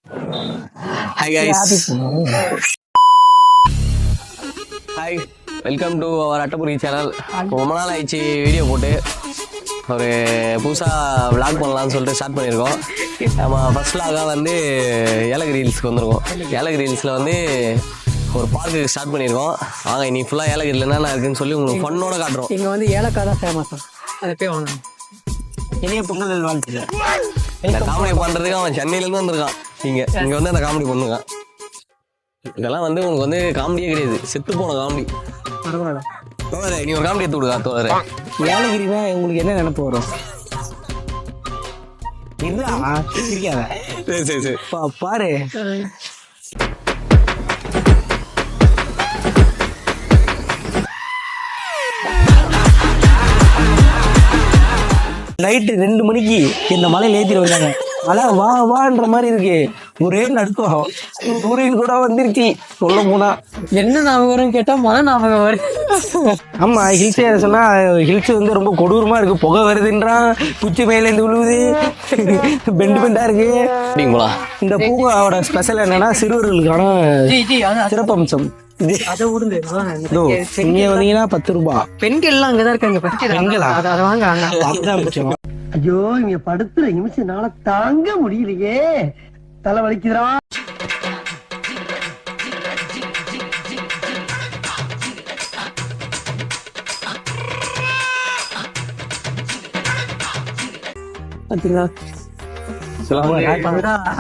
Hi guys. Hi. Welcome to our அட்டபுரி channel. ரொம்ப நாள் ஆயிடுச்சு வீடியோ போட்டு ஒரு புதுசாக விளாக் பண்ணலான்னு சொல்லிட்டு ஸ்டார்ட் பண்ணியிருக்கோம். நம்ம ஃபர்ஸ்ட் விளாகாக வந்து ஏலகிரி ஹில்ஸ்க்கு வந்திருக்கோம். ஏலகிரி ஹில்ஸில் வந்து ஒரு பார்க்கு ஸ்டார்ட் பண்ணியிருக்கோம். வாங்க இனி ஃபுல்லாக ஏலகிரியில் என்னென்ன இருக்குன்னு சொல்லி உங்களுக்கு ஃபன்னோட காட்டுறோம். இங்கே வந்து ஏலக்காய் தான் ஃபேமஸ். அதை போய் வாங்க. இனிய பொங்கல் வாழ்த்துங்க. இந்த காமெடி பண்ணுறதுக்கு அவன் சென்னையிலேருந்து வந்திருக்கான். இங்கே வந்து அந்த காமெடி பண்ணுங்க. இதெல்லாம் வந்து உனக்கு வந்து காமெடியே கிடையாது, செத்து போன காமெடி. பரவாயில்ல தோழரே, நீ ஒரு காமெடி எடுத்து விடுக்கா தோழரே. ஏலகிரினா உங்களுக்கு என்ன நினைப்பு வரும்? இருக்காத. சரி சரி சரி பாரு. நைட்டு 2 மணிக்கு இந்த மலையில் ஏற்றிட்டு வந்தாங்க. மழை வான்ற மாதிரி இருக்கு. ஒரே நடுக்கம். சூரியன் கூட வந்துருச்சு. சொல்ல போனா என்ன ஞாபகம் வரும் கேட்டா மழை ஞாபகம் வரும். ஆமா, ஹில்ஸ் ஏற சொன்னா ஹில்ஸ் வந்து ரொம்ப கொடூரமா இருக்கு. புகை வருதுன்றான், குச்சி மேலேருந்து விழுவுது, பெண்டா இருக்கு. இந்த பூங்காவோட ஸ்பெஷல் என்னன்னா சிறுவர்களுக்கான சிறப்பம்சம். இங்க வந்தீங்கன்னா 10 ரூபாய். பெண்கள் எல்லாம் அங்கதான் இருக்காங்க. பெண்களா? அதை வாங்க. ஐயோ, இங்க படுத்துற நிமிஷம்னால தாங்க முடியலையே, தலை வலிக்குதுடா.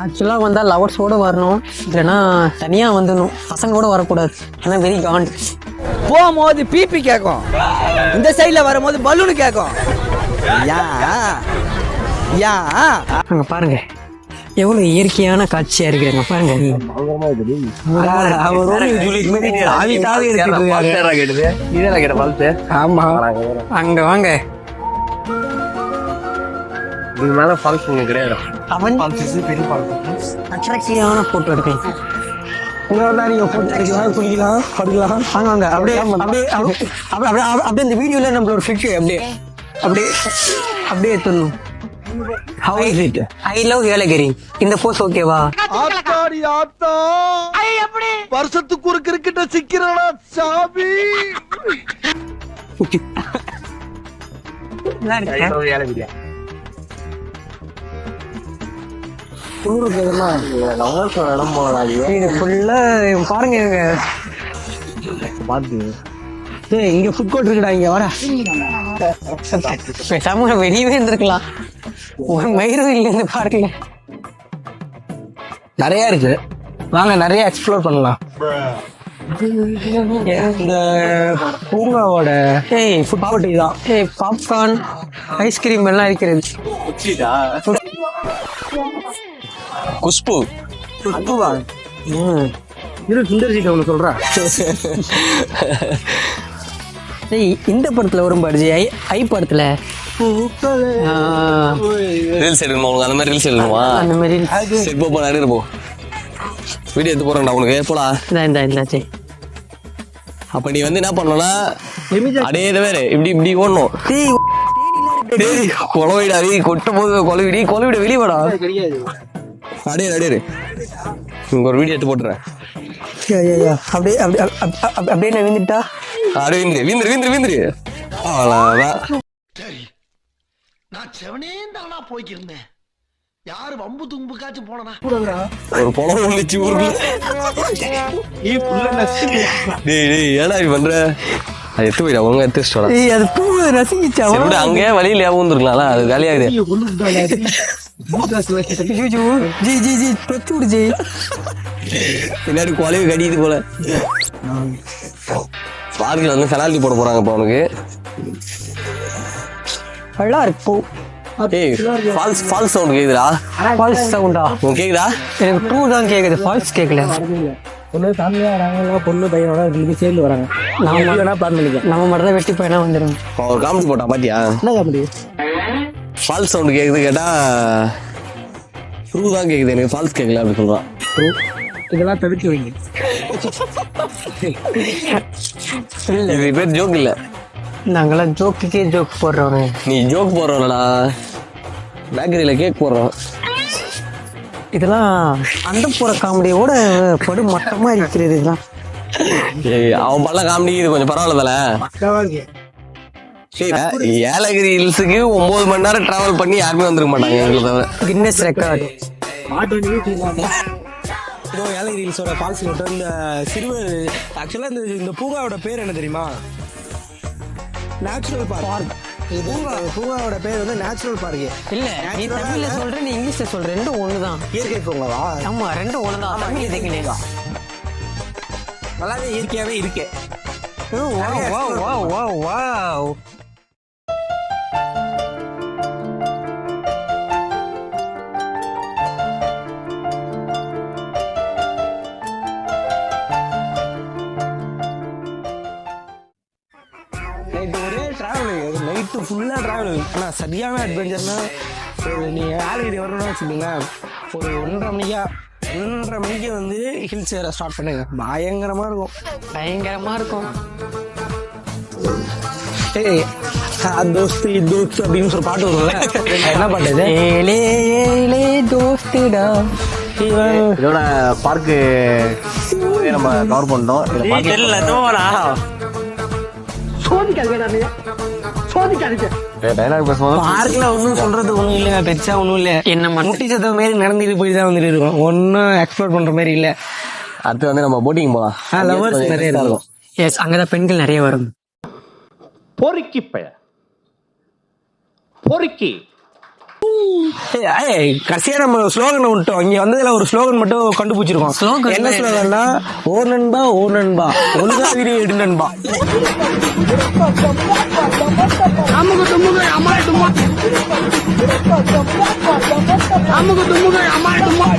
ஆக்சுவலா வந்தா லவர்ஸோட வரணும், இல்லைன்னா தனியா வந்துடணும். பசங்க கூட வரக்கூடாது. ஆனா வெரி காண்ட். போகும்போது பிபி கேட்கும், இந்த சைட்ல வரும்போது பலூனு கேட்கும். அங்க பாருங்க எவ்வளவு இயற்கையான காட்சியா இருக்கு. பாருங்க ஆமா, அங்க வாங்க. அட்ராக்டிவான போட்டோ எடுப்பேன். குளிக்கலாம், படுக்கலாம். வாங்க அப்படியே அப்படியே அப்படியே இந்த வீடியோல நம்மளோட ஃபிட் அப்படியே எடுத்துடணும். How is it? I love Yelagiri. இந்த போஸ் ஓகேவா? ஆத்தாடி ஆத்தா, வருஷத்துக்கு ஒரு கிரிக்கெட்ட சிக்கிறடா சாமி. இங்க ஃபுட் கோர்ட் இருக்குடா, இங்க வர பேசாம வெளியவே இருந்திருக்கலாம். ஒரு மயிரும் இல்லை இந்த பார்க்கல. நிறைய இருக்கு, வாங்க நிறைய எக்ஸ்ப்ளோர் பண்ணலாம். இந்த பூங்காவோட ஃபுட் கோர்ட் இதுதான். பாப்கார்ன், ஐஸ்கிரீம் எல்லாம் இருக்கிறது. குஷ்பு சுந்தர்ஜிட்ட ஒன்று சொல்றேன். இந்த படத்துல வரும் பாருஜி, ஐ படத்துல ரீல்ஸ் எடுக்கணுமா உனக்கு? அந்த மாதிரி ரீல்ஸ் எடுக்கணுமா? அந்த மாதிரி சரி போ, நிறைய போ, வீடியோ எடுத்து போறேன்டா உனக்கு. போடா. இந்த அப்ப நீ வந்து என்ன பண்ணணும்னா அடே வேறு இப்படி ஓடணும். கொலவைடா, கொட்டும் போது கொலவிட வெளியே வாடா. அடே இங்க ஒரு வீடியோ எடுத்து போட்டுறேன். அப்படியே அப்படியே நான் விந்துட்டா. வீந்துரு. அவ்வளவுதான். நான் செவனேந்தானா போய்க்கிருந்தேன். யாரு வம்பு தும்புக்காச்சும் போனா ஒரு பொலம் வந்துச்சு ஊருக்குள்ள. ஏடா இப்படி பண்ற? அது எடுத்து போயிடா, உங்க எடுத்து வச்சுட்டா. அது பூ ரசிச்சா அங்கே வழியில ஊந்துருக்கலாம்ல, அது காலியாகுது. பின்னாடி குழவி கடிக்குது போல. பார்க்கில் வந்து பெனால்டி போட போறாங்க இப்போ அவனுக்கு. நல்லா இருக்கு. ஃபால்ஸ் சவுண்ட் கேக்குதுடா. ஃபால்ஸ் சவுண்டா உனக்கு கேக்குதா? எனக்கு டூ தான் கேக்குது, ஃபால்ஸ் கேட்கல. பொண்ணு ஃபேமிலியா வராங்க, பொண்ணு பையனோட சேர்ந்து வராங்க. நாம பிளான் பண்ணிக்கலாம். நம்ம மட்டும் தான் வெட்டி பையனா வந்துடும். ஒரு காமெடி போட்டா பாத்தியா? என்ன காமெடி? ஃபால்ஸ் சவுண்ட் கேக்குது கேட்டா ட்ரூ தான் கேக்குது, எனக்கு ஃபால்ஸ் கேட்கல அப்படி சொல்றான். இதெல்லாம் தவிர்த்து வைங்க. இது பேர் ஜோக் இல்ல, நாங்களாம் ஜோக்குக்கே ஜோக் போடுறோம். நீ ஜோக் போடுறோம்லடா, பேக்கரியில கேக் போடுறோம். இதெல்லாம் அந்தப்புற காமெடியோட படு மட்டமா இருக்கிறது இதெல்லாம். அவன் பண்ண காமெடி இது கொஞ்சம் பரவாயில்ல. ஏலகிரி ஹில்ஸுக்கு 9 மணி நேரம் டிராவல் பண்ணி யாருமே வந்துருக்க மாட்டாங்க எங்களை தவிர. Guinness record. இதோ ஏலகிரி ஹில்ஸோட ஃபால்ஸ் கிட்ட இந்த சிறுவர் ஆக்சுவலா இந்த பூங்காவோட பேர் என்ன தெரியுமா? Natural park. பூங்காவோட பேர் வந்து நேச்சுரல் பார்க். இல்ல நீ தமிழ்ல சொல்ற, நீ இங்கிலீஷ்ல சொல்ற, ரெண்டும் ஒண்ணுதான். இயற்கை பூங்காவா? ஆமா, ரெண்டும் ஒண்ணுதான். தமிழ்ல தெரியல. நல்லாவே இயற்கையாவே இருக்கு. Wow wow wow wow. ஒரே டிராவல், நைட்டு ஃபுல்லா டிராவல். ஆனா சரியான அட்வென்ச்சர்னா நீ ஏலகிரி வரணும்னு வச்சுக்கோங்களேன், ஒரு 1:30 மணிக்கு வந்து ஹில்ஸ் ஏற ஸ்டார்ட் பண்ணுங்க. பயங்கரமா இருக்கும், பயங்கரமா இருக்கும். தோஸ்து தோஸ்து அப்படின்னு ஒரு பாட்டு வரும்ல, என்ன பாட்டு இது? ஏலே ஏலே தோஸ்துடா. இதோட பார்க்கு நம்ம கவர் பண்ணிட்டோம். பார்க்ல ஒன்னும் சொல்றது ஒண்ணும் இல்லைங்க, பெருசா ஒண்ணும் இல்ல. என்ன முட்டி சத்த மாதிரி நடந்துட்டு போய் தான் வந்துட்டு இருக்கோம். ஒன்னும் எக்ஸ்ப்ளோர் பண்ற மாதிரி இல்ல. அடுத்து வந்து நம்ம போட்டிங் போலாம். லவர்ஸ் நிறைய இருக்கும். எஸ், அங்கதான் பெண்கள் நிறைய வரும். பொறுக்கி பொறுக்கி. கடைசியா நம்ம ஸ்லோகனை விட்டோம். இங்க வந்ததுல ஒரு ஸ்லோகன் மட்டும் கண்டுபிடிச்சிருக்கோம். என்ன ஸ்லோகன்னா, ஓ நண்பா ஓ நண்பா ஒழுங்காவிரி எடு நண்பா. அமுக துமுக அமால் டுமா, அமுக துமுக அமால் டுமா.